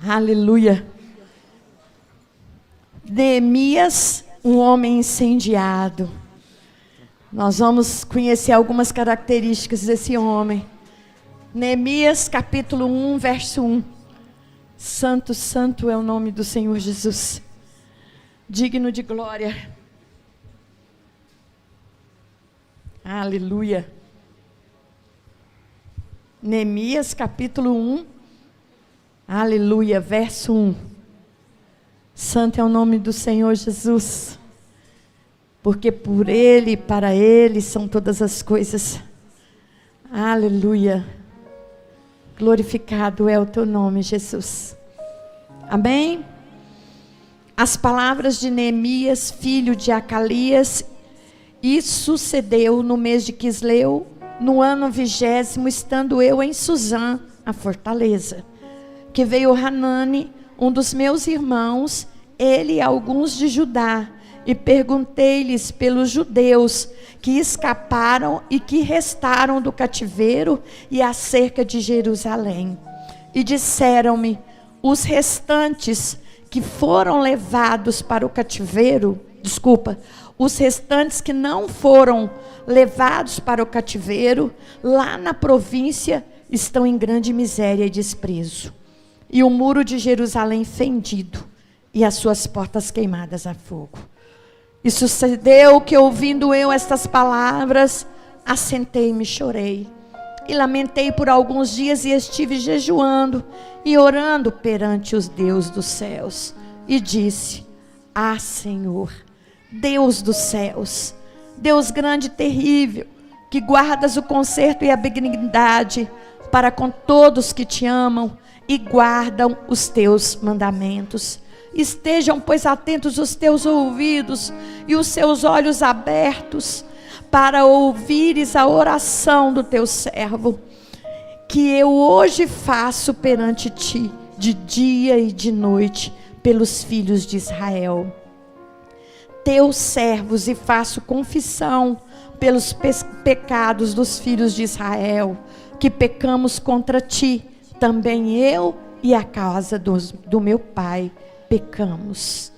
Aleluia. Neemias, um homem incendiado. Nós vamos conhecer algumas características desse homem. Neemias, capítulo 1, verso 1. Santo, santo é o nome do Senhor Jesus. Digno de glória. Aleluia. Neemias, capítulo 1. Aleluia, verso 1. Santo é o nome do Senhor Jesus. Porque por Ele e para Ele são todas as coisas. Aleluia. Glorificado é o teu nome, Jesus. Amém? As palavras de Neemias, filho de Acalias, e sucedeu no mês de Quisleu, no ano 20º, estando eu em Suzã, a fortaleza, que veio Hanani, um dos meus irmãos, ele e alguns de Judá, e perguntei-lhes pelos judeus que escaparam e que restaram do cativeiro e acerca de Jerusalém. E disseram-me: os restantes que foram levados para o cativeiro, os restantes que não foram levados para o cativeiro, lá na província, estão em grande miséria e desprezo. E o muro de Jerusalém fendido, e as suas portas queimadas a fogo. E sucedeu que, ouvindo eu estas palavras, assentei-me e chorei. E lamentei por alguns dias, e estive jejuando e orando perante os Deus dos céus. E disse: ah, Senhor, Deus dos céus, Deus grande e terrível, que guardas o conserto e a benignidade para com todos que te amam e guardam os teus mandamentos. Estejam, pois, atentos os teus ouvidos e os seus olhos abertos, para ouvires a oração do teu servo, que eu hoje faço perante ti, de dia e de noite, pelos filhos de Israel, teus servos, e faço confissão pelos pecados dos filhos de Israel, que pecamos contra ti, também eu e a casa do meu pai pecamos.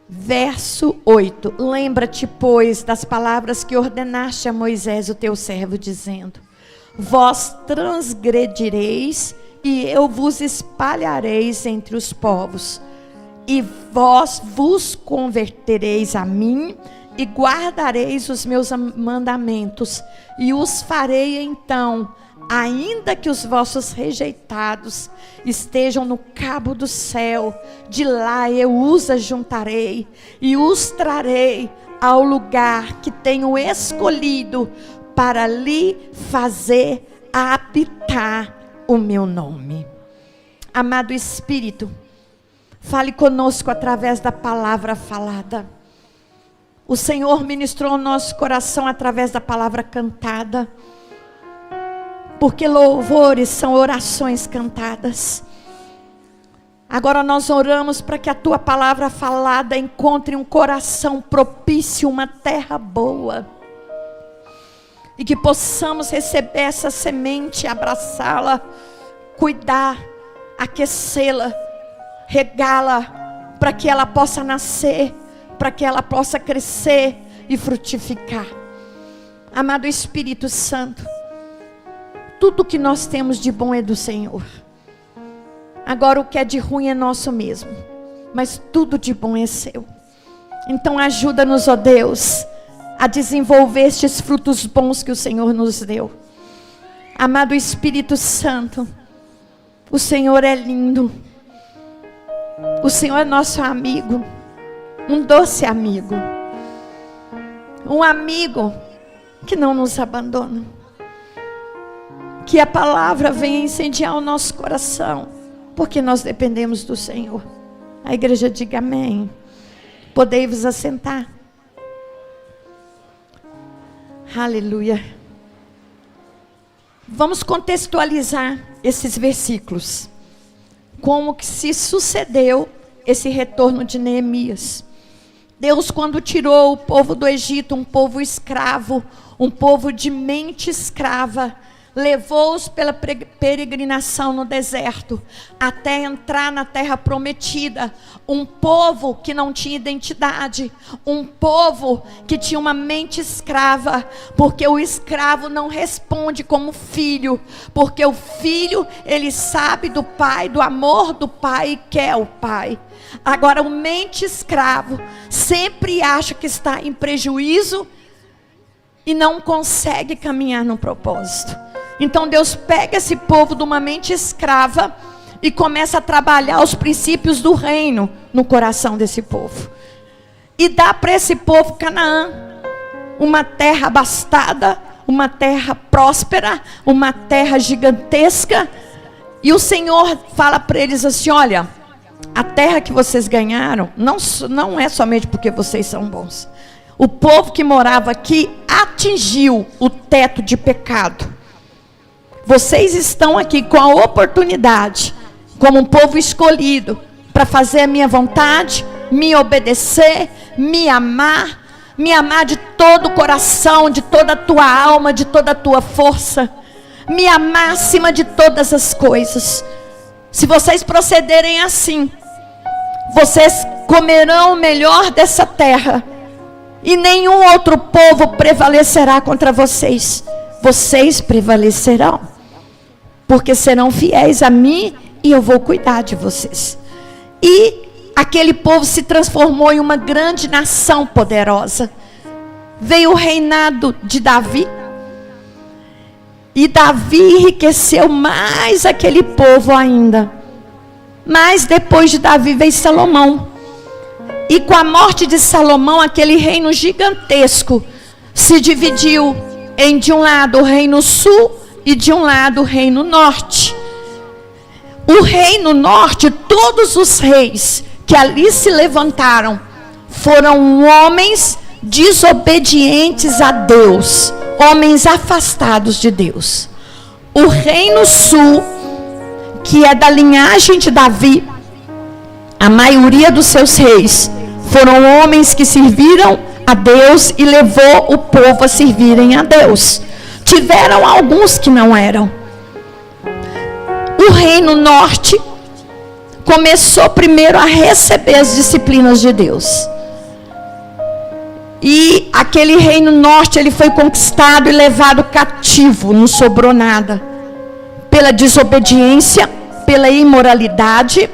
Verso 8. Lembra-te, pois, das palavras que ordenaste a Moisés, o teu servo, dizendo: vós transgredireis, e eu vos espalhareis entre os povos, e vós vos convertereis a mim, e guardareis os meus mandamentos, e os farei então, ainda que os vossos rejeitados estejam no cabo do céu, de lá eu os ajuntarei e os trarei ao lugar que tenho escolhido para lhe fazer habitar o meu nome. Amado Espírito, fale conosco através da palavra falada. O Senhor ministrou o nosso coração através da palavra cantada, porque louvores são orações cantadas. Agora nós oramos para que a tua palavra falada encontre um coração propício, uma terra boa, e que possamos receber essa semente, abraçá-la, cuidar, aquecê-la, regá-la, para que ela possa nascer, para que ela possa crescer e frutificar. Amado Espírito Santo, tudo que nós temos de bom é do Senhor. Agora o que é de ruim é nosso mesmo, mas tudo de bom é seu. Então ajuda-nos, ó Deus, a desenvolver estes frutos bons que o Senhor nos deu. Amado Espírito Santo, o Senhor é lindo. O Senhor é nosso amigo, um doce amigo, um amigo que não nos abandona. Que a palavra venha incendiar o nosso coração, porque nós dependemos do Senhor. A igreja diga amém. Podei-vos assentar. Aleluia. Vamos contextualizar esses versículos. Como que se sucedeu esse retorno de Neemias. Deus, quando tirou o povo do Egito, um povo escravo, um povo de mente escrava, levou-os pela peregrinação no deserto, até entrar na terra prometida. Um povo que não tinha identidade, um povo que tinha uma mente escrava, porque o escravo não responde como filho, porque o filho, ele sabe do pai, do amor do pai, e quer o pai. Agora, o mente escravo sempre acha que está em prejuízo e não consegue caminhar no propósito. Então Deus pega esse povo de uma mente escrava e começa a trabalhar os princípios do reino no coração desse povo. E dá para esse povo Canaã, uma terra abastada, uma terra próspera, uma terra gigantesca. E o Senhor fala para eles assim: olha, a terra que vocês ganharam não é somente porque vocês são bons. O povo que morava aqui atingiu o teto de pecado. Vocês estão aqui com a oportunidade, como um povo escolhido, para fazer a minha vontade, me obedecer, me amar de todo o coração, de toda a tua alma, de toda a tua força, me amar acima de todas as coisas. Se vocês procederem assim, vocês comerão o melhor dessa terra, e nenhum outro povo prevalecerá contra vocês. Vocês prevalecerão, porque serão fiéis a mim e eu vou cuidar de vocês. E aquele povo se transformou em uma grande nação poderosa. Veio o reinado de Davi, e Davi enriqueceu mais aquele povo ainda. Mas depois de Davi veio Salomão, e com a morte de Salomão, aquele reino gigantesco se dividiu em, de um lado, o reino sul, e de um lado o reino norte. O reino norte, todos os reis que ali se levantaram foram homens desobedientes a Deus, homens afastados de Deus. O reino sul, que é da linhagem de Davi, a maioria dos seus reis foram homens que serviram a Deus e levou o povo a servirem a Deus. Tiveram alguns que não eram. O reino norte começou primeiro a receber as disciplinas de Deus. E aquele reino norte, ele foi conquistado e levado cativo, não sobrou nada. Pela desobediência, pela imoralidade,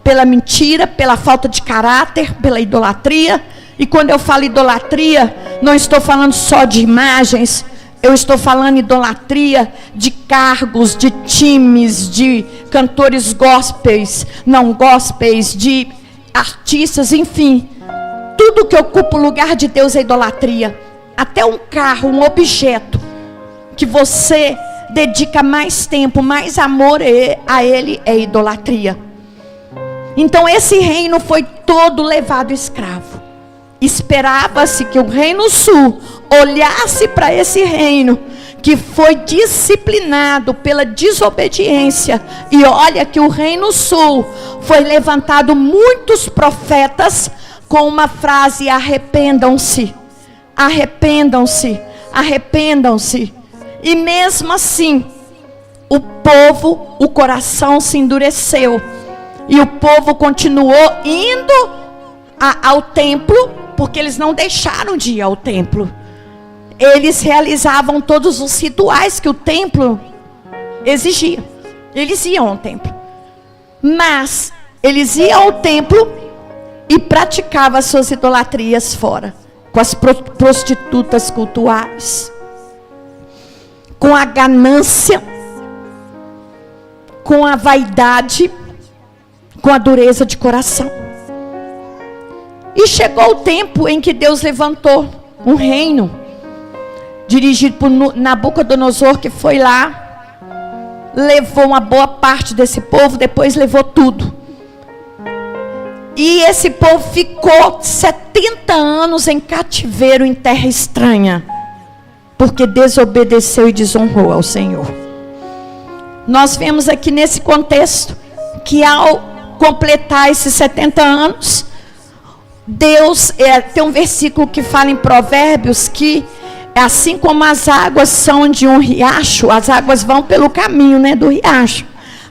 pela mentira, pela falta de caráter, pela idolatria. E quando eu falo idolatria, não estou falando só de imagens. Eu estou falando idolatria de cargos, de times, de cantores gospels, não gospels, de artistas, enfim. Tudo que ocupa o lugar de Deus é idolatria. Até um carro, um objeto que você dedica mais tempo, mais amor a ele, é idolatria. Então esse reino foi todo levado escravo. Esperava-se que o reino sul olhasse para esse reino que foi disciplinado pela desobediência. E olha que o reino sul foi levantado muitos profetas com uma frase: arrependam-se, arrependam-se, arrependam-se. E mesmo assim, o povo, o coração se endureceu. E o povo continuou indo ao templo, porque eles não deixaram de ir ao templo. Eles realizavam todos os rituais que o templo exigia. Eles iam ao templo. Mas eles iam ao templo e praticavam as suas idolatrias fora, com as prostitutas cultuais, com a ganância, com a vaidade, com a dureza de coração. E chegou o tempo em que Deus levantou um reino, dirigido por Nabucodonosor, que foi lá, levou uma boa parte desse povo, depois levou tudo. E esse povo ficou 70 anos em cativeiro em terra estranha, porque desobedeceu e desonrou ao Senhor. Nós vemos aqui nesse contexto que ao completar esses 70 anos, Deus, tem um versículo que fala em Provérbios que É assim como as águas são de um riacho, as águas vão pelo caminho, né, do riacho.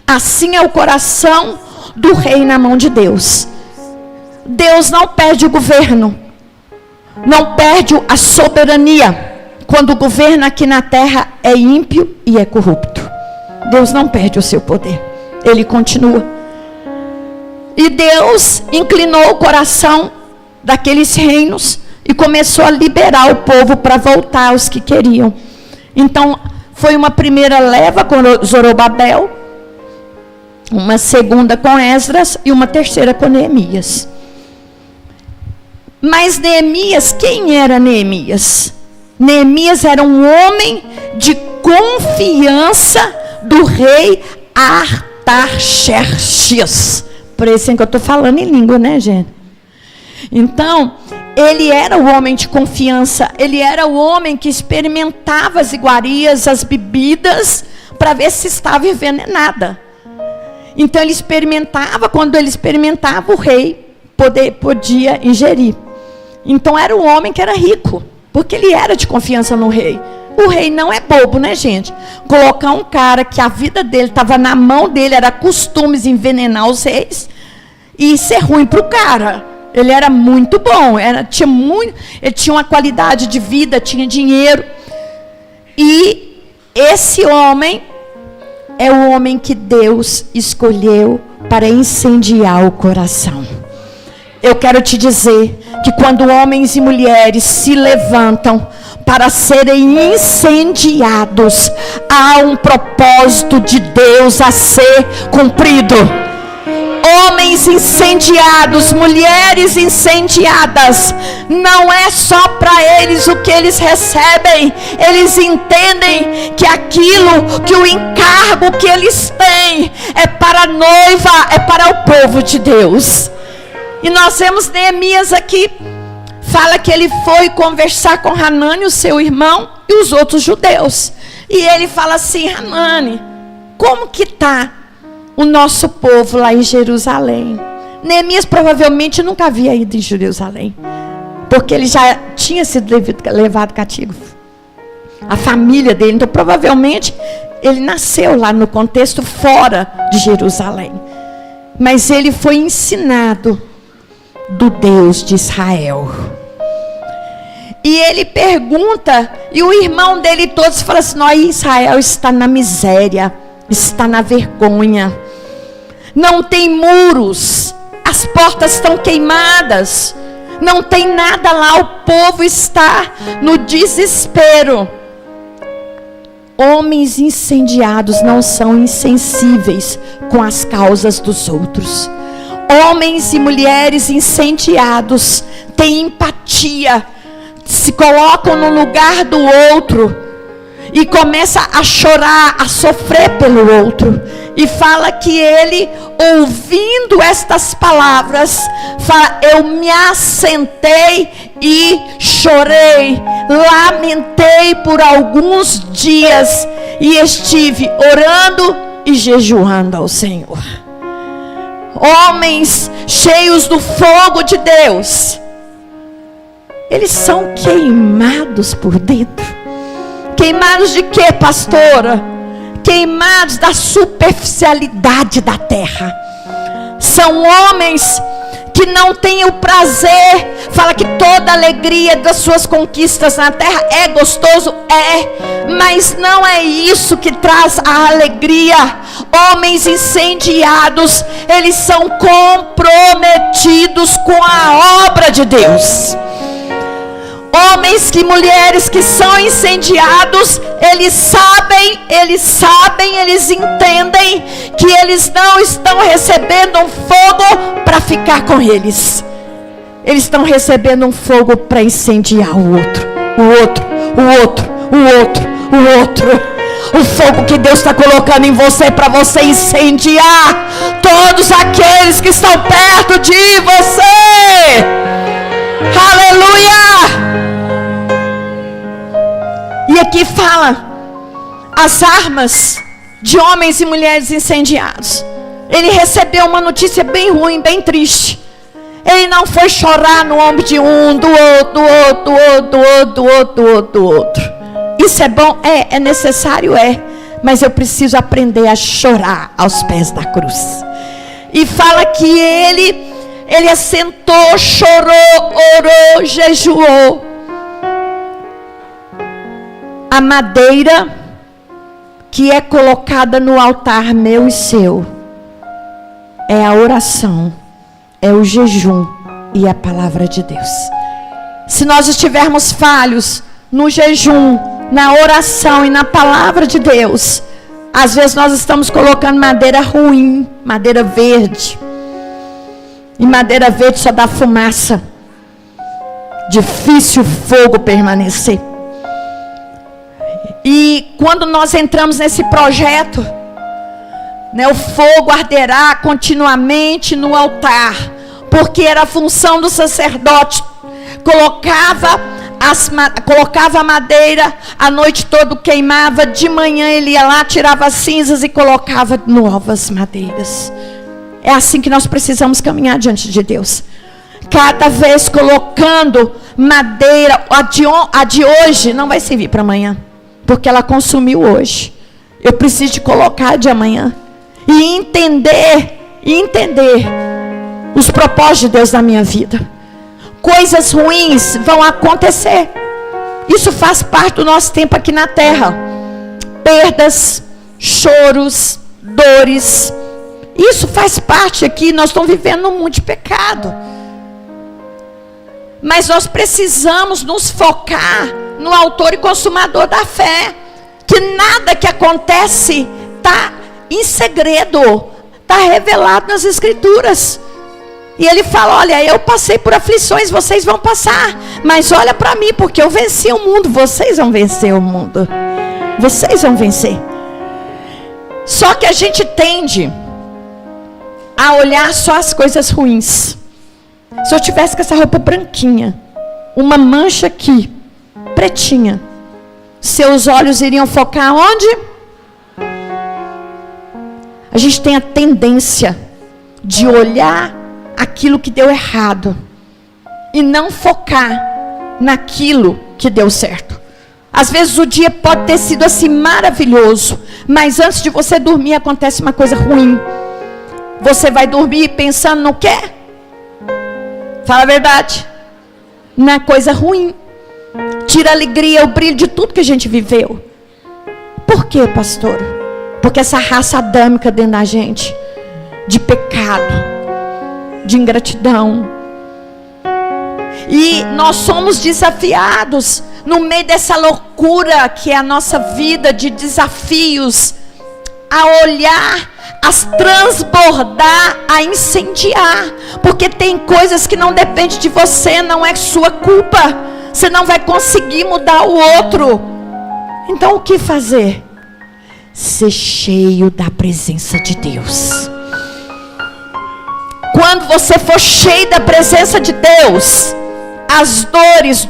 Assim é o coração do rei na mão de Deus. Deus não perde o governo, não perde a soberania, quando o governo aqui na terra é ímpio e é corrupto. Deus não perde o seu poder, Ele continua. E Deus inclinou o coração daqueles reinos e começou a liberar o povo para voltar os que queriam. Então, foi uma primeira leva com Zorobabel, uma segunda com Esdras e uma terceira com Neemias. Mas Neemias, quem era Neemias? Neemias era um homem de confiança do rei Artaxerxes. Por isso é que eu estou falando em língua, né, gente? Então, ele era o homem de confiança. Ele era o homem que experimentava as iguarias, as bebidas, para ver se estava envenenada. Então, ele experimentava. Quando ele experimentava, o rei podia ingerir. Então, era um homem que era rico, porque ele era de confiança no rei. O rei não é bobo, né, gente? Colocar um cara que a vida dele estava na mão dele, era costumes envenenar os reis, e ser ruim para o cara. Ele era muito bom, ele tinha uma qualidade de vida, tinha dinheiro. E esse homem é o homem que Deus escolheu para incendiar o coração. Eu quero te dizer que quando homens e mulheres se levantam para serem incendiados, há um propósito de Deus a ser cumprido. Homens incendiados, mulheres incendiadas, não é só para eles o que eles recebem. Eles entendem que aquilo, que o encargo que eles têm é para a noiva, é para o povo de Deus. E nós vemos Neemias aqui, fala que ele foi conversar com Hanani, o seu irmão, e os outros judeus. E ele fala assim: Hanani, como que está o nosso povo lá em Jerusalém? Neemias provavelmente nunca havia ido em Jerusalém, porque ele já tinha sido levado cativo, a família dele. Então provavelmente ele nasceu lá no contexto fora de Jerusalém, mas ele foi ensinado do Deus de Israel. E ele pergunta, e o irmão dele todos falam assim: nós, Israel está na miséria, está na vergonha, não tem muros, as portas estão queimadas, não tem nada lá, o povo está no desespero. Homens incendiados não são insensíveis com as causas dos outros. Homens e mulheres incendiados têm empatia, se colocam no lugar do outro e começa a chorar, a sofrer pelo outro. E fala que ele, ouvindo estas palavras, fala: eu me assentei e chorei, lamentei por alguns dias e estive orando e jejuando ao Senhor. Homens cheios do fogo de Deus, eles são queimados por dentro. Queimados de quê, pastora? Queimados da superficialidade da terra. São homens que não têm o prazer. Fala que toda a alegria das suas conquistas na terra é gostoso, mas não é isso que traz a alegria. Homens incendiados, eles são comprometidos com a obra de Deus. Homens e mulheres que são incendiados, eles sabem, eles entendem que eles não estão recebendo um fogo para ficar com eles. Eles estão recebendo um fogo para incendiar o outro. O fogo que Deus está colocando em você, para você incendiar todos aqueles que estão perto de você. Aleluia! E aqui fala as armas de homens e mulheres incendiados. Ele recebeu uma notícia bem ruim, bem triste. Ele não foi chorar no ombro de um, do outro, do outro, do outro, do outro, do outro, do outro, do outro. Isso é bom? É necessário, mas eu preciso aprender a chorar aos pés da cruz. E fala que ele assentou, chorou, orou, jejuou. A madeira que é colocada no altar meu e seu é a oração, é o jejum e a palavra de Deus. Se nós estivermos falhos no jejum, na oração e na palavra de Deus, às vezes nós estamos colocando madeira ruim, madeira verde. E madeira verde só dá fumaça. Difícil o fogo permanecer. E quando nós entramos nesse projeto, né, o fogo arderá continuamente no altar, porque era a função do sacerdote. Colocava a madeira, a noite toda queimava, de manhã ele ia lá, tirava as cinzas e colocava novas madeiras. É assim que nós precisamos caminhar diante de Deus. Cada vez colocando madeira. A de hoje não vai servir para amanhã, porque ela consumiu hoje. Eu preciso de colocar de amanhã. E entender os propósitos de Deus na minha vida. Coisas ruins vão acontecer. Isso faz parte do nosso tempo aqui na terra. Perdas, choros, dores. Isso faz parte aqui. Nós estamos vivendo num mundo de pecado. Mas nós precisamos nos focar no autor e consumador da fé. Que nada que acontece está em segredo. Está revelado nas Escrituras. E ele fala, olha, eu passei por aflições, vocês vão passar. Mas olha para mim, porque eu venci o mundo. Vocês vão vencer o mundo. Vocês vão vencer. Só que a gente tende a olhar só as coisas ruins. Se eu tivesse com essa roupa branquinha, uma mancha aqui, pretinha, seus olhos iriam focar onde? A gente tem a tendência de olhar aquilo que deu errado e não focar naquilo que deu certo. Às vezes o dia pode ter sido assim maravilhoso, mas antes de você dormir acontece uma coisa ruim. Você vai dormir pensando no quê? Fala a verdade. Na coisa ruim. Tira a alegria, o brilho de tudo que a gente viveu. Por quê, pastor? Porque essa raça adâmica dentro da gente, de pecado, de ingratidão. E nós somos desafiados no meio dessa loucura que é a nossa vida de desafios, a olhar, a transbordar, a incendiar. Porque tem coisas que não dependem de você, não é sua culpa. Você não vai conseguir mudar o outro. Então o que fazer? Ser cheio da presença de Deus. Quando você for cheio da presença de Deus, as dores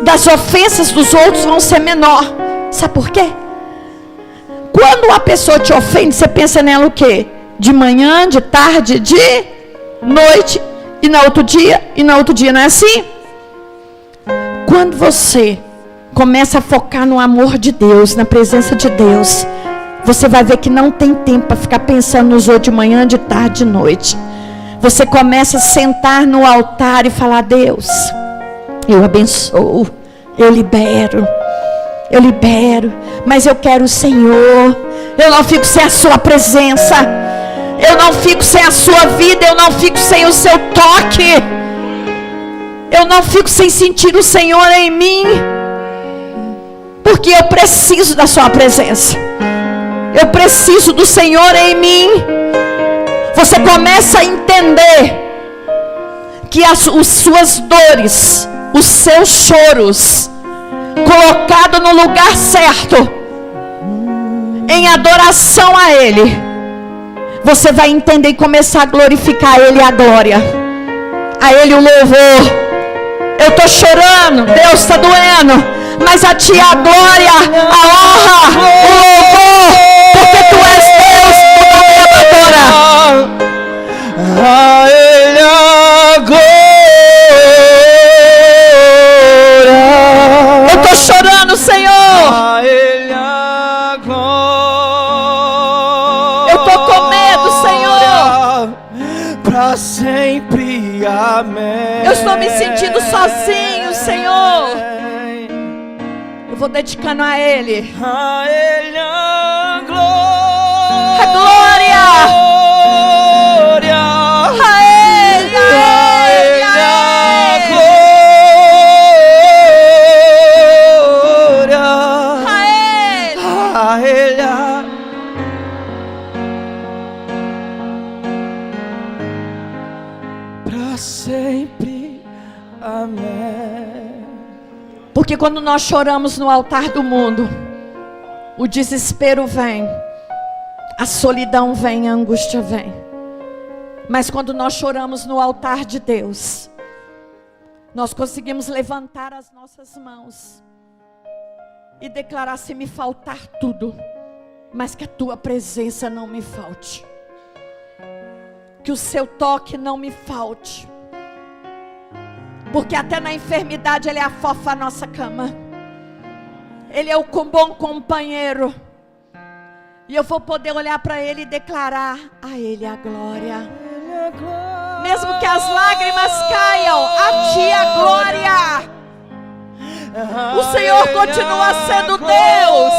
das ofensas dos outros vão ser menor. Sabe por quê? Quando uma pessoa te ofende, você pensa nela o quê? De manhã, de tarde, de noite, e no outro dia, não é assim? Quando você começa a focar no amor de Deus, na presença de Deus, você vai ver que não tem tempo para ficar pensando nos outros de manhã, de tarde, de noite. Você começa a sentar no altar e falar, Deus, eu abençoo, eu libero, mas eu quero o Senhor. Eu não fico sem a sua presença, eu não fico sem a sua vida, eu não fico sem o seu toque, eu não fico sem sentir o Senhor em mim, porque eu preciso da sua presença, eu preciso do Senhor em mim. Você começa a entender que as suas dores, os seus choros, colocado no lugar certo, em adoração a Ele, você vai entender e começar a glorificar a Ele, a glória, a Ele o louvor. Eu estou chorando, Deus está doendo, mas a Ti a glória, a honra, o louvor, porque Tu és Deus, Tu não me abandona. A Ele a glória. para sempre, amém. Eu estou me sentindo sozinho, Senhor. Eu vou dedicando a Ele. A Ele a glória. A glória. A Ele, a Ele, a Ele. A Ele para sempre, amém. Porque quando nós choramos no altar do mundo, o desespero vem, a solidão vem, a angústia vem. Mas quando nós choramos no altar de Deus, nós conseguimos levantar as nossas mãos e declarar: se me faltar tudo, mas que a tua presença não me falte, que o seu toque não me falte, porque até na enfermidade Ele afofa a nossa cama. Ele é o bom companheiro, e eu vou poder olhar para Ele e declarar a Ele a glória. Mesmo que as lágrimas caiam, a Ti a glória. O Senhor continua sendo Deus.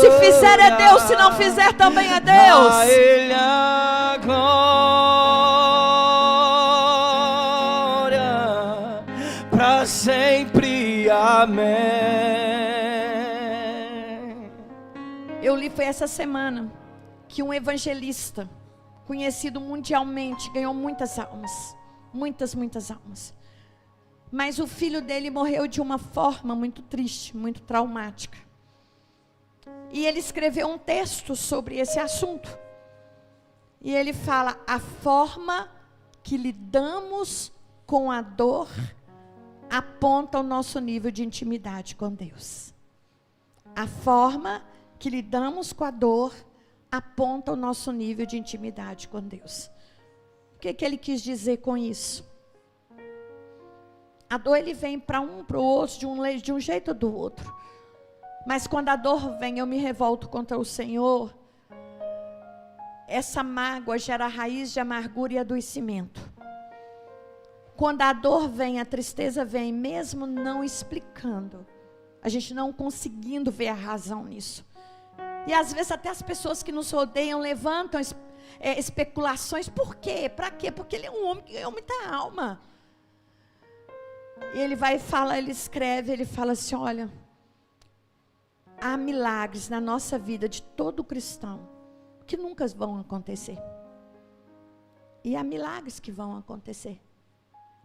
Se fizer é Deus, se não fizer também é Deus. A Ele a glória para sempre, amém. Eu li, foi essa semana, que um evangelista conhecido mundialmente ganhou muitas almas, muitas almas. Mas o filho dele morreu de uma forma muito triste, muito traumática. E ele escreveu um texto sobre esse assunto. E ele fala: a forma que lidamos com a dor aponta o nosso nível de intimidade com Deus. A forma que lidamos com a dor aponta o nosso nível de intimidade com Deus. O que ele quis dizer com isso? A dor, ele vem para um, para o outro, de um jeito ou do outro. Mas quando a dor vem, eu me revolto contra o Senhor. Essa mágoa gera raiz de amargura e adoecimento. Quando a dor vem, a tristeza vem, mesmo não explicando, a gente não conseguindo ver a razão nisso. E às vezes até as pessoas que nos rodeiam levantam especulações. Por quê? Para quê? Porque ele é um homem que ganhou muita alma. E ele vai e fala, ele escreve, ele fala assim: olha, há milagres na nossa vida de todo cristão que nunca vão acontecer. E há milagres que vão acontecer.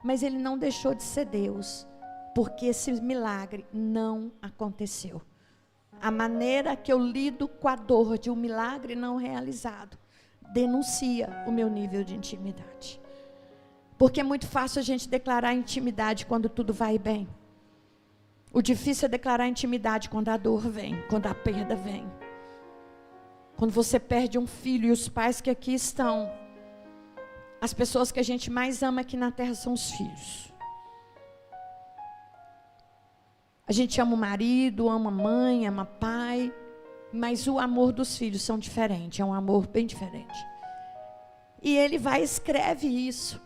Mas ele não deixou de ser Deus, porque esse milagre não aconteceu. A maneira que eu lido com a dor de um milagre não realizado denuncia o meu nível de intimidade. Porque é muito fácil a gente declarar intimidade quando tudo vai bem. O difícil é declarar intimidade quando a dor vem, quando a perda vem. Quando você perde um filho, e os pais que aqui estão, as pessoas que a gente mais ama aqui na terra são os filhos. A gente ama o marido, ama a mãe, ama o pai, mas o amor dos filhos são diferentes, é um amor bem diferente. E ele vai e escreve isso.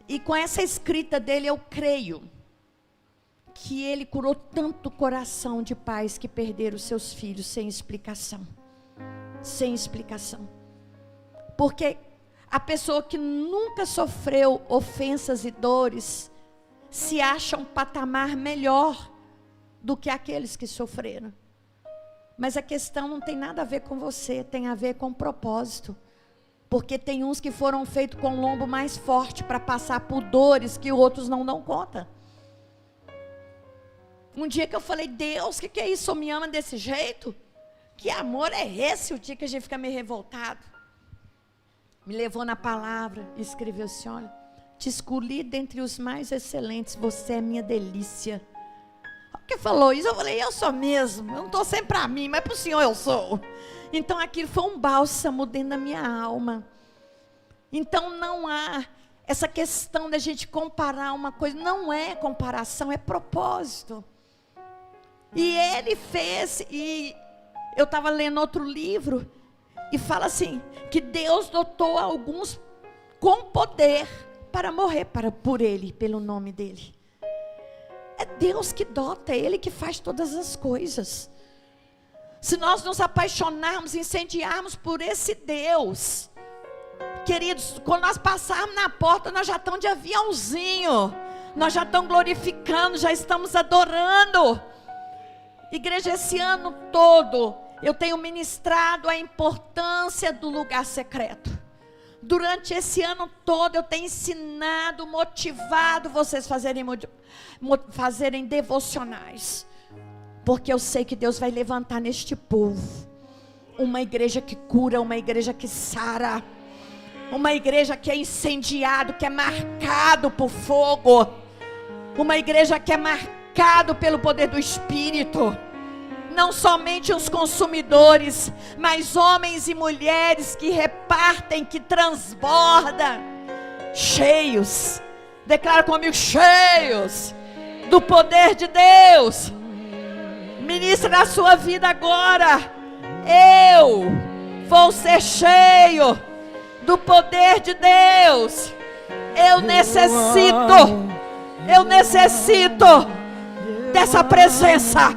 E com essa escrita dele eu creio que ele curou tanto o coração de pais que perderam seus filhos sem explicação. Sem explicação. Porque a pessoa que nunca sofreu ofensas e dores se acha um patamar melhor do que aqueles que sofreram. Mas a questão não tem nada a ver com você, tem a ver com o propósito. Porque tem uns que foram feitos com um lombo mais forte para passar por dores que outros não dão conta. Um dia que eu falei: Deus, o que é isso? Me ama desse jeito? Que amor é esse? O dia que a gente fica meio revoltado. Me levou na palavra e escreveu assim: olha, te escolhi dentre os mais excelentes, você é minha delícia. O que falou isso? Eu falei: eu sou mesmo, eu não estou sempre para mim, mas para o Senhor eu sou. Então aquilo foi um bálsamo dentro da minha alma. Então não há essa questão da gente comparar uma coisa, não é comparação, é propósito. E ele fez, e eu estava lendo outro livro, E fala assim, que Deus dotou alguns com poder para morrer por ele, pelo nome dele. É Deus que dota, é Ele que faz todas as coisas. Se nós nos apaixonarmos, incendiarmos por esse Deus, queridos, quando nós passarmos na porta, nós já estamos de aviãozinho, nós já estamos glorificando, já estamos adorando. Igreja, esse ano todo, eu tenho ministrado a importância do lugar secreto. Durante esse ano todo eu tenho ensinado, motivado vocês fazerem devocionais. Porque eu sei que Deus vai levantar neste povo uma igreja que cura, uma igreja que sara, uma igreja que é incendiado, que é marcado por fogo, uma igreja que é marcado pelo poder do Espírito. Não somente os consumidores, mas homens e mulheres que repartem, que transbordam, cheios, declara comigo, cheios do poder de Deus. Ministra na sua vida agora, eu vou ser cheio do poder de Deus. Eu necessito dessa presença.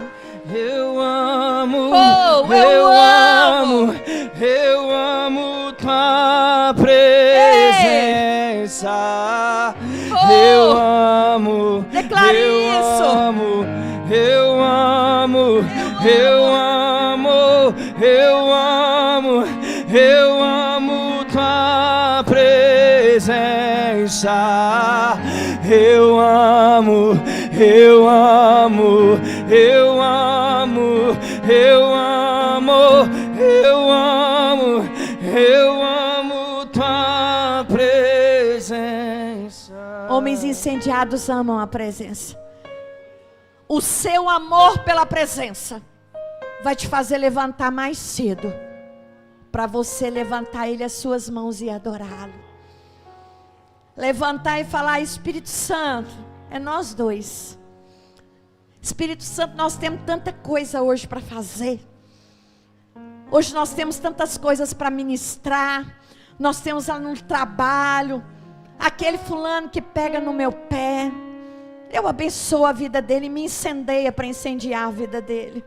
Eu amo, eu amo tua presença. Eu amo, declare isso. Eu amo tua presença. Eu amo tua presença. Homens incendiados amam a presença. O seu amor pela presença vai te fazer levantar mais cedo, para você levantar Ele as suas mãos e adorá-lo. Levantar e falar, Espírito Santo, é nós dois. Espírito Santo, nós temos tanta coisa hoje para fazer. Hoje nós temos tantas coisas para ministrar. Nós temos lá no trabalho, aquele fulano que pega no meu pé. Eu abençoo a vida dele, me incendeia para incendiar a vida dele.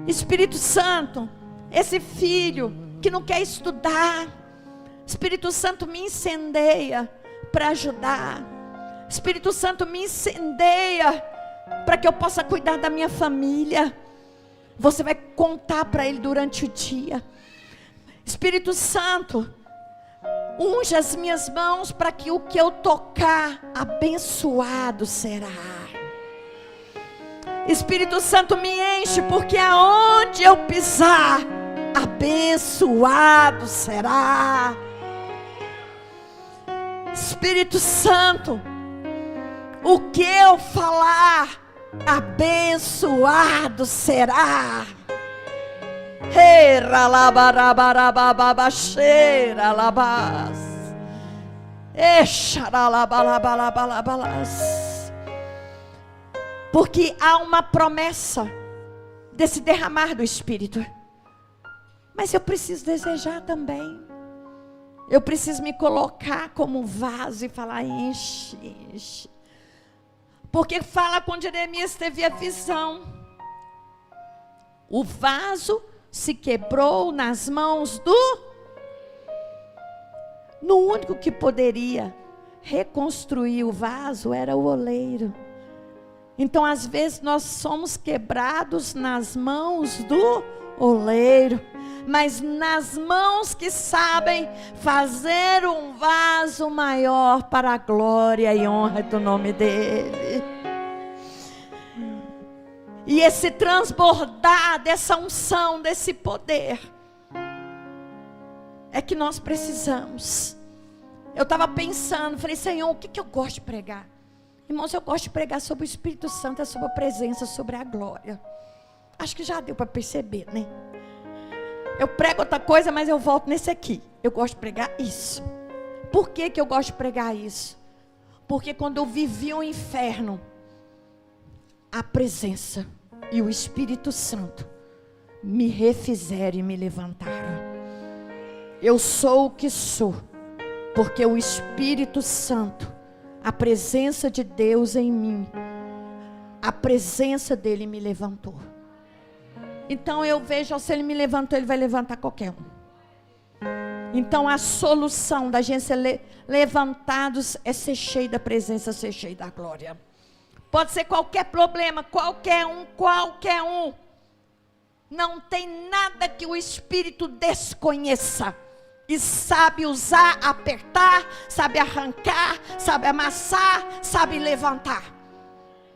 Espírito Santo, esse filho que não quer estudar, Espírito Santo, me incendeia para ajudar. Espírito Santo, me incendeia para que eu possa cuidar da minha família. Você vai contar para ele durante o dia. Espírito Santo, unge as minhas mãos para que o que eu tocar, abençoado será. Espírito Santo, me enche, porque aonde eu pisar, abençoado será. Espírito Santo, o que eu falar, abençoado será. Porque há uma promessa desse derramar do Espírito. Mas eu preciso desejar também. Eu preciso me colocar como um vaso e falar, enche, enche. Porque fala quando Jeremias teve a visão. O vaso se quebrou nas mãos no único que poderia reconstruir o vaso era o oleiro. Então às vezes nós somos quebrados nas mãos do oleiro, mas nas mãos que sabem fazer um vaso maior para a glória e honra do nome dele. E esse transbordar dessa unção, desse poder, é que nós precisamos. Eu estava pensando, falei, Senhor, o que eu gosto de pregar? Irmãos, eu gosto de pregar sobre o Espírito Santo, sobre a presença, sobre a glória. Acho que já deu para perceber, né? Eu prego outra coisa, mas eu volto nesse aqui. Eu gosto de pregar isso. Por que eu gosto de pregar isso? Porque quando eu vivi o inferno, a presença e o Espírito Santo me refizeram e me levantaram. Eu sou o que sou, porque o Espírito Santo, a presença de Deus em mim, a presença dele me levantou. Então eu vejo, se ele me levantou, ele vai levantar qualquer um. Então a solução da gente ser levantados é ser cheio da presença, ser cheio da glória. Pode ser qualquer problema, qualquer um. Não tem nada que o Espírito desconheça. E sabe usar, apertar, sabe arrancar, sabe amassar, sabe levantar.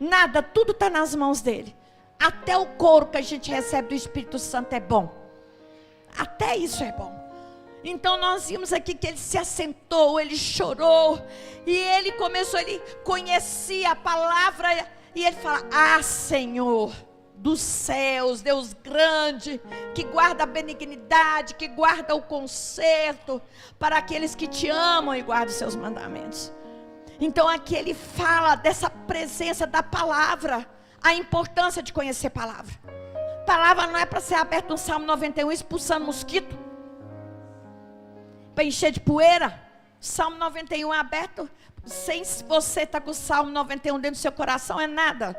Nada, tudo está nas mãos dele. Até o couro que a gente recebe do Espírito Santo é bom. Até isso é bom. Então nós vimos aqui que ele se assentou, ele chorou. E ele começou, ele conhecia a palavra. E ele fala: ah, Senhor dos céus, Deus grande, que guarda a benignidade, que guarda o conserto para aqueles que te amam e guardam os seus mandamentos. Então aqui ele fala dessa presença da palavra, a importância de conhecer a palavra. A palavra não é para ser aberta no Salmo 91 expulsando mosquito, para encher de poeira. Salmo 91 é aberto, sem você estar com o Salmo 91 dentro do seu coração, é nada.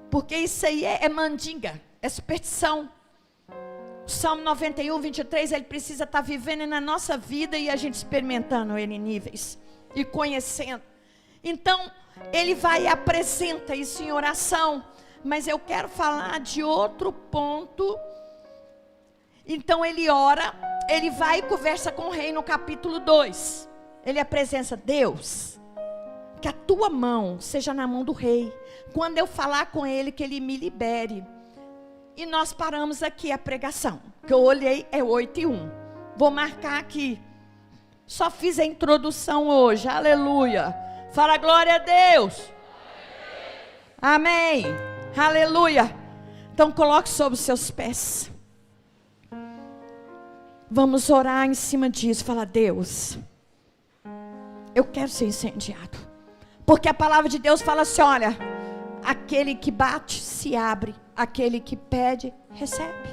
Porque isso aí é mandinga, é superstição. O Salmo 91, 23, ele precisa estar vivendo na nossa vida e a gente experimentando ele em níveis e conhecendo. Então, ele vai e apresenta isso em oração. Mas eu quero falar de outro ponto. Então ele ora, ele vai e conversa com o rei no capítulo 2. Ele apresenta: Deus, que a tua mão seja na mão do rei. Quando eu falar com ele, que ele me libere. E nós paramos aqui a pregação, que eu olhei, é 8:1. Vou marcar aqui. Só fiz a introdução hoje, aleluia. Fala glória a Deus. Amém, aleluia. Então coloque sobre os seus pés. Vamos orar em cima disso. Fala: Deus, eu quero ser incendiado. Porque a palavra de Deus fala assim: olha, aquele que bate, se abre. Aquele que pede, recebe.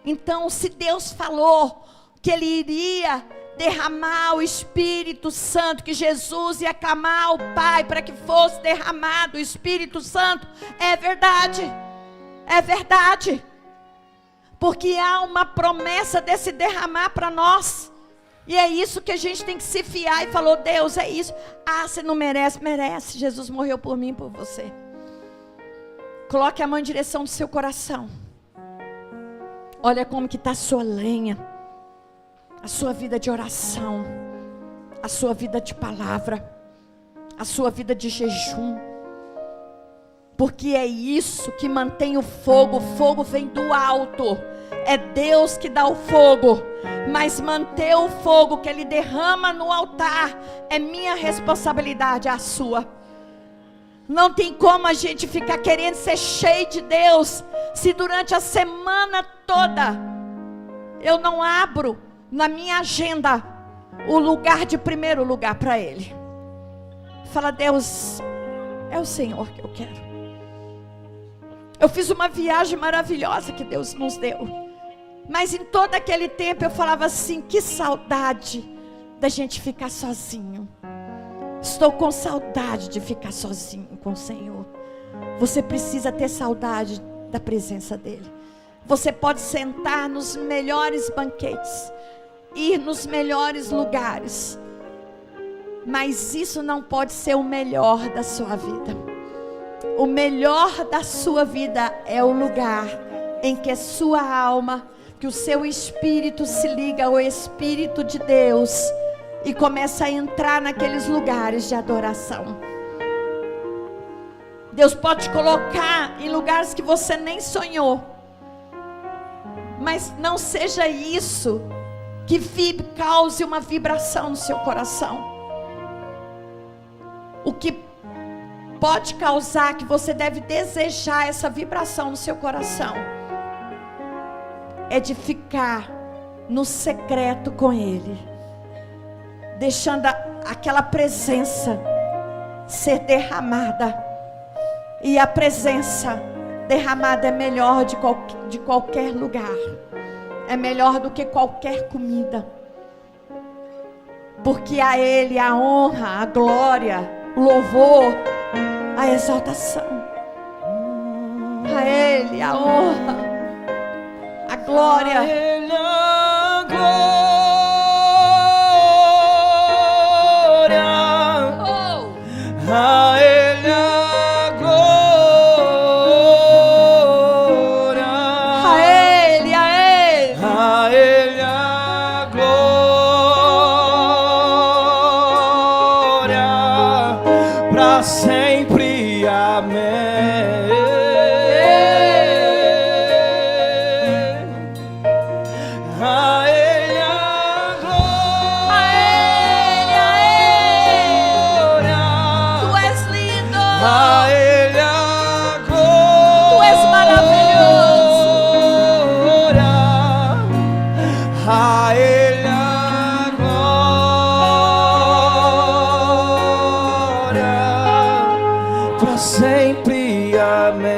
Então, se Deus falou que Ele iria derramar o Espírito Santo, que Jesus ia clamar ao Pai para que fosse derramado o Espírito Santo, é verdade. É verdade. Porque há uma promessa desse derramar para nós. E é isso que a gente tem que se fiar. E falou: Deus, é isso. Ah, você não merece? Merece. Jesus morreu por mim e por você. Coloque a mão em direção do seu coração. Olha como que está a sua lenha. A sua vida de oração. A sua vida de palavra. A sua vida de jejum. Porque é isso que mantém o fogo. O fogo vem do alto. É Deus que dá o fogo. Mas manter o fogo que Ele derrama no altar é minha responsabilidade, é a sua. Não tem como a gente ficar querendo ser cheio de Deus, se durante a semana toda eu não abro na minha agenda o lugar de primeiro lugar para Ele. Fala: Deus, é o Senhor que eu quero. Eu fiz uma viagem maravilhosa que Deus nos deu. Mas em todo aquele tempo eu falava assim: que saudade da gente ficar sozinho. Estou com saudade de ficar sozinho com o Senhor. Você precisa ter saudade da presença dEle. Você pode sentar nos melhores banquetes, ir nos melhores lugares, mas isso não pode ser o melhor da sua vida. O melhor da sua vida é o lugar em que a sua alma, que o seu espírito se liga ao Espírito de Deus e começa a entrar naqueles lugares de adoração. Deus pode te colocar em lugares que você nem sonhou, mas não seja isso que cause uma vibração no seu coração. O que pode causar, que você deve desejar essa vibração no seu coração, é de ficar no secreto com Ele, deixando aquela presença ser derramada. E a presença derramada é melhor de qualquer lugar. é melhor do que qualquer comida. Porque a Ele a honra, a glória, o louvor, a exaltação. A Ele a honra, a glória. A Ele a glória. A Ele a glória. A Ele, a Ele. A Ele a glória. Pra sempre, amém. A Ele a glória. Tu és lindo. A Ele a glória. Tu és maravilhoso. A Ele a glória. Pra sempre, amém.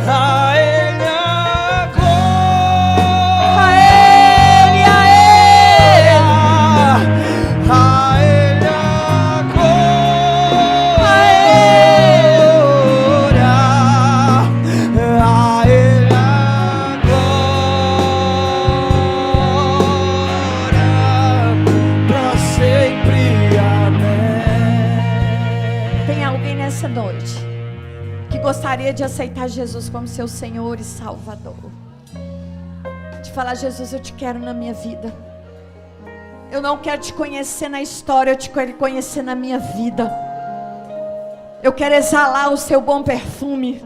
A Ele a glória. A Ele, a Ele. A Ele a glória. A Ele a glória. Pra sempre, amém. Tem alguém nessa noite que gostaria de aceitar Jesus como seu Senhor e Salvador? De falar: Jesus, eu te quero na minha vida. Eu não quero te conhecer na história, eu te quero conhecer na minha vida. Eu quero exalar o seu bom perfume.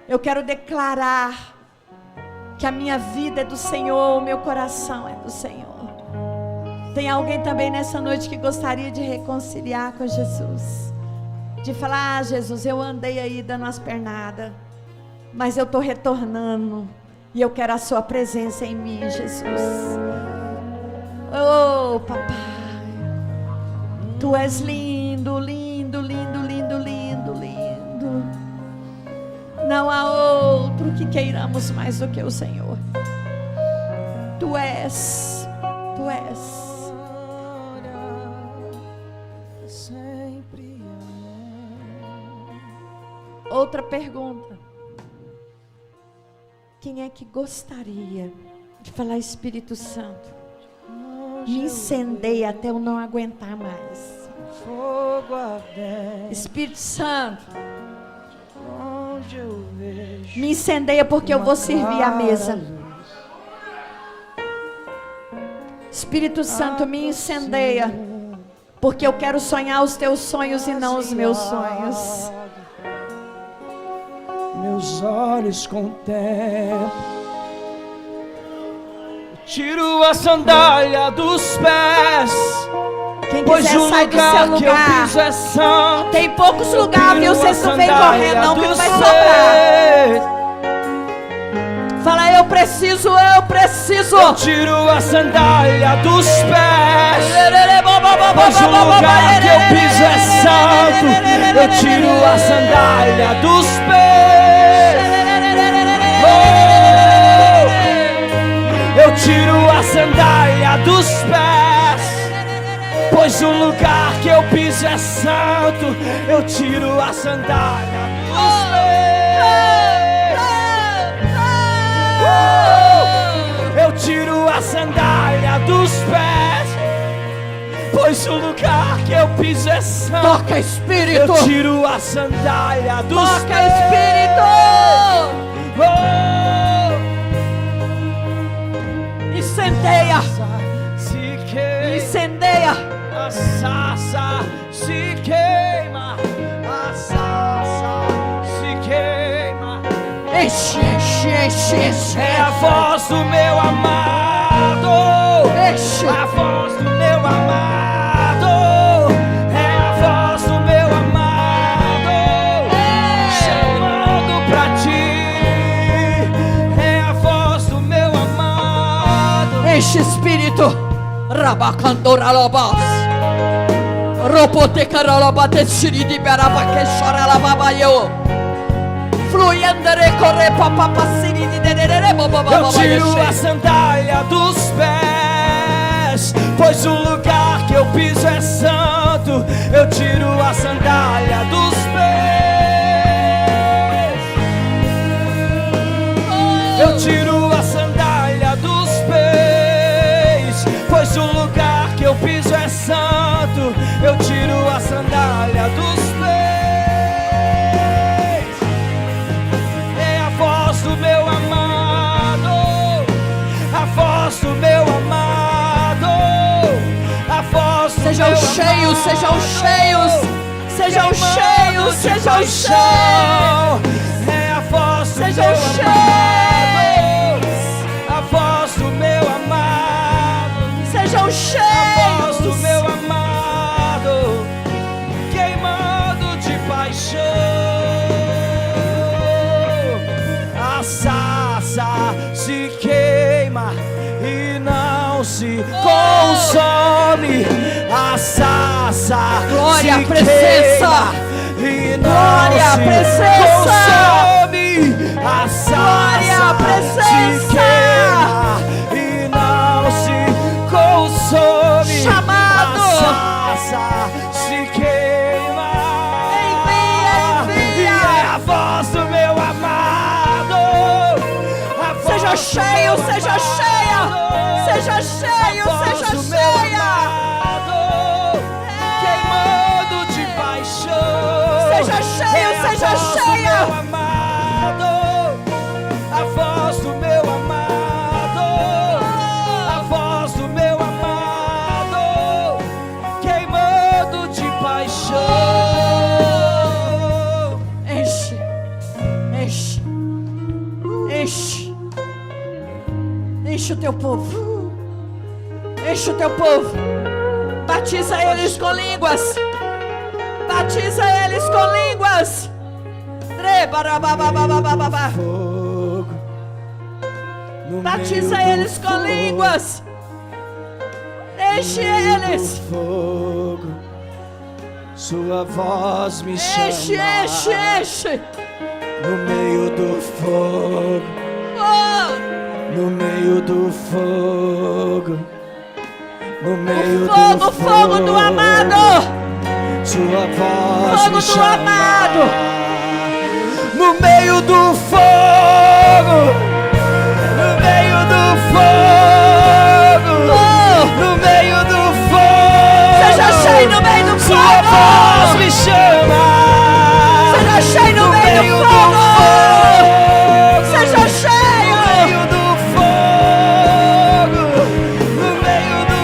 Eu quero declarar que a minha vida é do Senhor, o meu coração é do Senhor. Tem alguém também nessa noite que gostaria de reconciliar com Jesus? De falar: Jesus, eu andei aí dando umas pernadas, mas eu estou retornando e eu quero a sua presença em mim, Jesus. Oh, papai, tu és lindo, lindo, lindo, lindo, lindo, lindo. Não há outro que queiramos mais do que o Senhor. Tu és, tu és. Sempre, Outra pergunta. Quem é que gostaria de falar: Espírito Santo, me incendeia até eu não aguentar mais. fogo ardente, Espírito Santo, onde eu vejo me incendeia porque eu vou servir a mesa. Espírito Santo, me incendeia porque eu quero sonhar os teus sonhos e não os meus sonhos. Meus olhos contemplam, tiro a sandália dos pés, Quem pois quiser o sai do seu lugar que eu lugar. piso é santo. Tem poucos lugares, viu? Tiro a Vocês não vêm sandália correndo não, que não dos vai sobrar. pés. Fala: eu preciso, eu preciso. Eu tiro a sandália dos pés, pois o lugar que eu piso é santo. Eu tiro a sandália dos pés. Eu tiro a sandália dos pés, pois o lugar que eu piso é santo. Eu tiro a sandália dos pés. Eu tiro a sandália dos pés, pois o lugar que eu piso é santo. Toca, Espírito. Eu tiro a sandália dos Toca, pés. Espírito. Oh. Incendeia. Se queima, Incendeia. a sarça se queima, a sarça se queima. Enche, enche, enche, enche. É a voz do meu amado, Enche. a voz do meu amado, é a voz do meu amado, chamando pra ti. É a voz do meu amado. Enche, Espírito. Rabacandora lobos. Ropote carolabate siri di beraba che chora la baba yo. Fluendere corre papa passiri di dedere baba baba. Eu tiro a sandália dos pés, pois o lugar que eu piso é santo. Eu tiro a sandália dos pés. Eu tiro a sandália dos pés, pois o lugar que eu piso é santo. Eu tiro a sandália dos pés. É a voz do meu amado, a voz do meu amado, a voz do Sejam meu cheios, amado. sejam cheios, sejam cheios, sejam cheios. É a voz do Sejam meu cheios. amado, a voz do meu amado, Sejam a voz do cheios. meu amado, queimando de paixão. A sarça se queima e não se consome. A sarça Glória se à presença. queima e não Glória à se presença. consome. A Glória à sarça presença. se queima e não se consome. Chamado. A sarça se queima. Envia, envia. E é a voz do meu amado. A voz Seja do cheio, meu seja amado. cheia. Seja cheio, A voz seja do meu cheia. amado, queimando de paixão. Seja cheio, É a seja voz do cheia. meu amado, a voz do meu amado, a voz do meu amado, queimando de paixão. Enche, enche, enche. Enche o teu povo. Enche o teu povo. Batiza eles com línguas. Batiza eles com línguas. Rebarababababababa. Fogo no Batiza meio do eles com fogo. línguas. Enche eles. Fogo, sua voz me chama. Enche, enche, enche. No meio do fogo, Oh, no meio do fogo, no meio do fogo, fogo do amado. Sua voz Fogo me do chama. amado. No meio do fogo, no meio do fogo, Oh. no meio do fogo. Seja cheio no meio do Sua fogo. voz me chama. Seja cheio no meio do fogo. Seja cheio. No meio do fogo, no meio do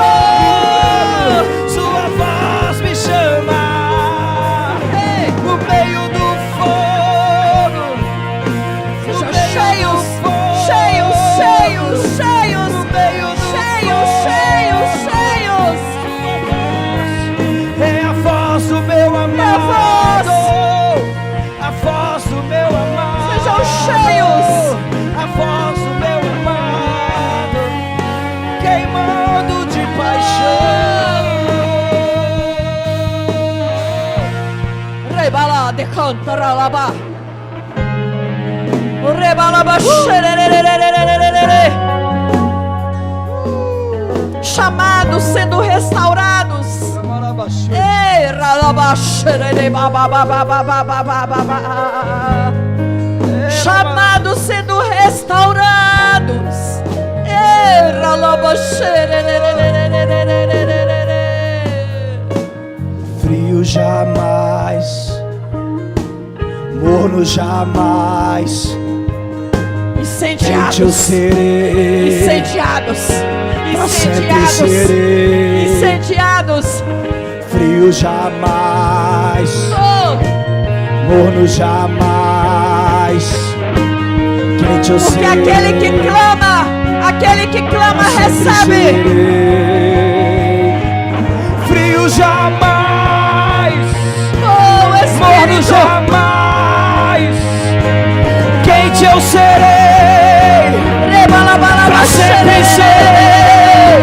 fogo, sua voz me chama. Ei. No meio do fogo, Seja cheios, cheios, cheios, cheios, no meio do cheios, cheios, cheios. É a voz do meu amado, a voz do meu amado. Sejam cheios. A voz do meu amado, queimando de paixão. Rebala de cantaralaba. Rebalaba xerererererererere. Chamados, sendo restaurados. Ei, ralaba xererebabababababababa. Chamados, sendo restaurados. Ei, ralaba xerererererererere. Frio jamais, morno jamais, quente eu Incendiados. serei, Incendiados. pra sempre Incendiados. serei. Incendiados. Frio jamais, Oh, morno jamais, quente eu porque serei. aquele que clama pra sempre recebe. serei. Frio jamais, Oh, morno Espírito. jamais, quente eu serei, pra sempre serei.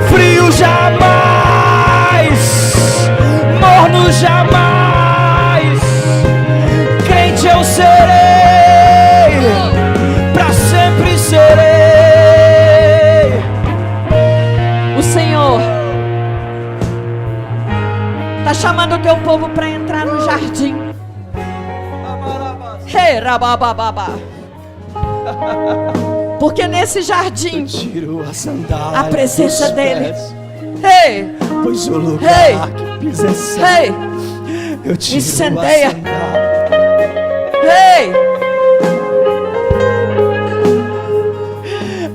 Frio jamais, serei, para sempre serei. O Senhor está chamando o teu povo para entrar no jardim. Hey, rababababa. Porque nesse jardim Tiro a sandália, a presença dos dele. pés, Hey, pois o lugar que pisa é santo. hey, Eu tiro incendeia. a sandália. hey.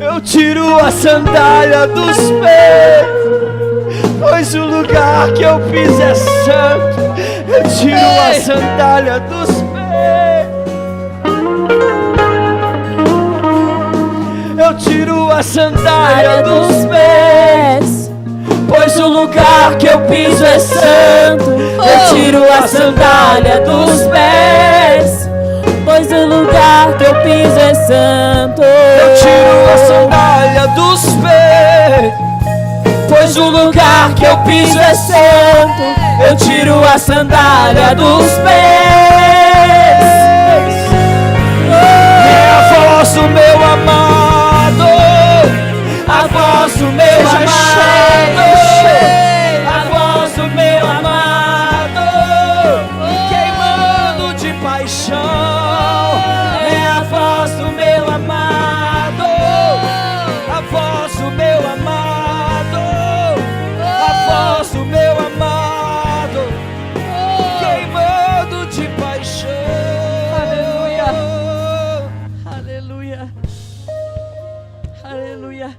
Eu tiro a sandália dos pés, pois o lugar que eu piso é santo. Eu tiro a sandália dos pés. Eu tiro a sandália dos pés, pois o lugar que eu piso é santo. Eu tiro a sandália dos pés, pois o lugar que eu piso é santo. Eu tiro a sandália dos pés, pois o lugar que eu piso é santo. Eu tiro a sandália dos pés. É a voz do meu amado, A voz do meu amado, a voz do meu amado, queimando de paixão. é a voz do meu amado, A voz do meu amado, a voz do meu amado, queimando de paixão. Aleluia. Aleluia.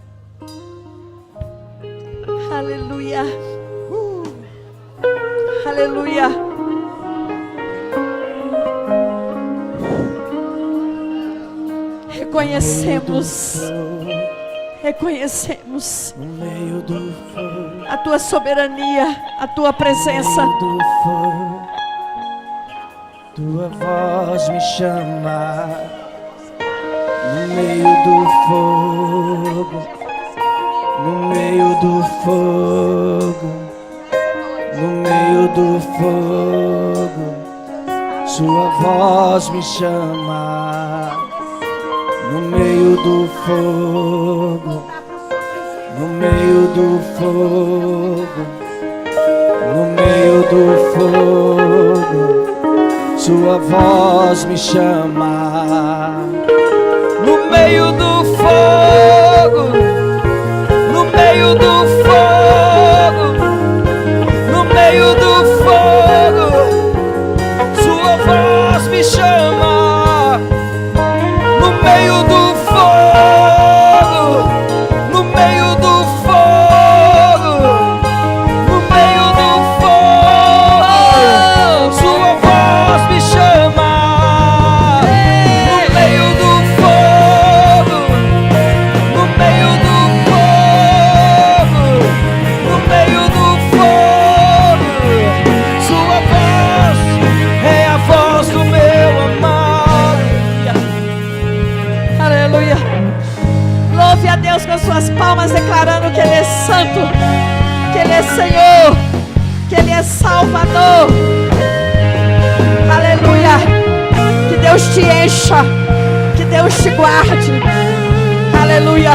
Aleluia. Aleluia. Reconhecemos No meio do fogo, a tua soberania, a tua presença. do fogo, tua voz me chama. No meio do fogo, no meio do fogo, no meio do fogo, sua voz me chama. No meio do fogo, no meio do fogo, no meio do fogo, sua voz me chama. No meio do fogo, no meio do fogo, no meio do fogo, sua voz me chama. No meio do fogo, no meio do fogo, no meio do fogo, sua voz me chama. No meio do fogo, no meio do fogo, no meio do fogo, sua voz é a voz do meu amado. Aleluia. Louve a Deus com as suas palmas, declarando que Ele é santo, que Ele é Senhor, que Ele é Salvador. Aleluia. Que Deus te encha, que Deus te guarde. Aleluia.